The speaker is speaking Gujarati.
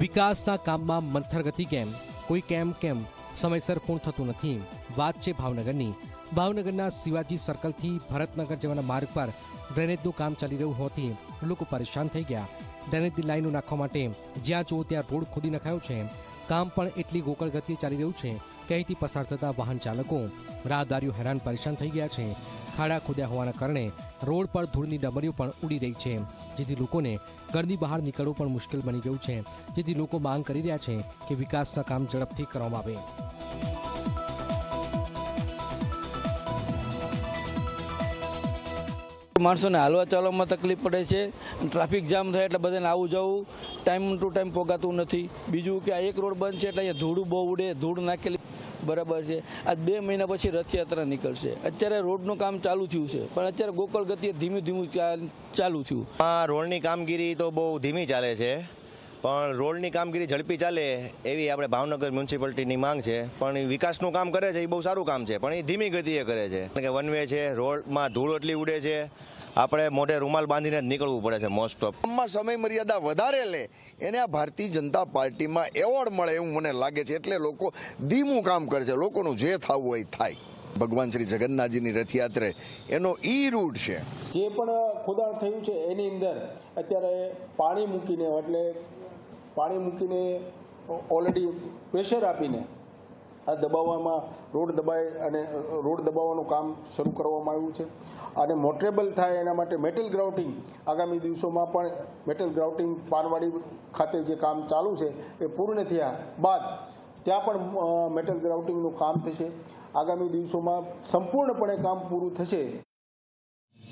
વિકાસના કામમાં મંથર ગતિ કેમ, કોઈ કેમ સમયસર પૂર્ણ થતું નથી। વાત છે ભાવનગરની। ભાવનગરના શિવાજી સર્કલથી ભરતનગર જવાના માર્ગ પર ડ્રેનેજનું કામ ચાલી રહ્યું હોવાથી લોકો પરેશાન થઈ ગયા। ડ્રેનેજની લાઈનો નાખવા માટે જ્યાં જુઓ ત્યાં રોડ ખોદી નખાયો છે। કામ પણ એટલી ગોકળ ગતિએ ચાલી રહ્યું છે કે અહીંથી પસાર થતા વાહન ચાલકો રાહદારીઓ હેરાન પરેશાન થઈ ગયા છે। ખાડા ખોદ્યા હોવાના કારણે રોડ પર ધૂળની ડમરીઓ પણ ઉડી રહી છે, જેથી લોકોને ઘરની બહાર નીકળવું પણ મુશ્કેલ બની ગયું છે। જેથી લોકો માંગ કરી રહ્યા છે કે વિકાસના કામ ઝડપથી કરવામાં આવે। માણસોને હાલવા ચાલવામાં તકલીફ પડે છે, ટ્રાફિક જામ થાય એટલે બધાને આવું જવું ટાઈમ ટુ ટાઈમ પોગાતું નથી। બીજું કે આ એક રોડ બંધ છે એટલે અહીંયા ધૂળ બહુ ઉડે, ધૂળ નાખેલી બરાબર છે। આજ 2 મહિના પછી રથયાત્રા નીકળશે। અત્યારે રોડનું કામ ચાલુ થયું છે, પણ અત્યારે ગોકળ ગતિએ ધીમું ચાલુ થયું। આ રોડની કામગીરી તો બહુ ધીમી ચાલે છે, પણ રોડની કામગીરી ઝડપી ચાલે એવી આપણે ભાવનગર મ્યુનિસિપાલિટીની માંગ છે। પણ વિકાસનું કામ કરે છે એ બહુ સારું કામ છે, પણ એ ધીમી ગતિએ કરે છે। કે વન વે છે, રોડમાં ધૂળ એટલી ઉડે છે, આપણે મોઢે રૂમાલ બાંધીને જ નીકળવું પડે છે મોસ્ટ ઓફ। સમય મર્યાદા વધારે લે એને આ ભારતીય જનતા પાર્ટીમાં એવોર્ડ મળે એવું મને લાગે છે, એટલે લોકો ધીમું કામ કરે છે। લોકોનું જે થવું હોય થાય। ભગવાન શ્રી જગન્નાથજીની રથયાત્રા એનો ઈ રૂટ છે। જે પણ ખોદાણ થયું છે એની અંદર અત્યારે પાણી મૂકીને ઓલરેડી પ્રેશર આપીને આ દબાવવામાં રોડ દબાવવાનું કામ શરૂ કરવામાં આવ્યું છે। અને મોટરેબલ થાય એના માટે મેટલ ગ્રાઉટિંગ આગામી દિવસોમાં પણ મેટલ ગ્રાઉટિંગ પાનવાડી ખાતે જે કામ ચાલુ છે એ પૂર્ણ થયા બાદ ત્યાં પણ મેટલ ગ્રાઉટિંગનું કામ થશે। આગામી દિવસોમાં સંપૂર્ણપણે કામ પૂરું થશે।